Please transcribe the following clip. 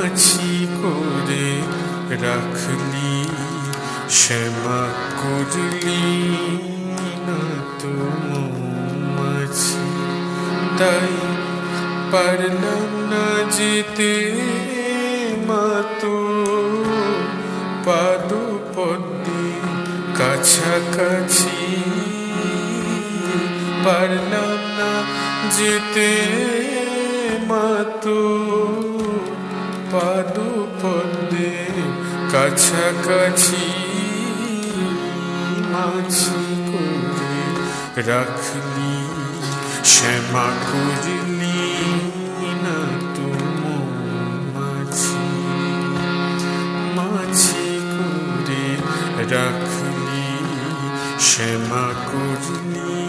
মাছি করে রাখলি, শ্যামা করলি না তো মৌমাছি। তাই পারলাম না যেতে মাতো পাদপদ্মে কাছাকাছি, পারলাম না যেতে মাতো পাদপদ্মে কাছাকাছি। মাছি করে রাখলি, শ্যামা করলি না তো মৌমাছি। মাছি করে রাখলি, শ্যামা করলি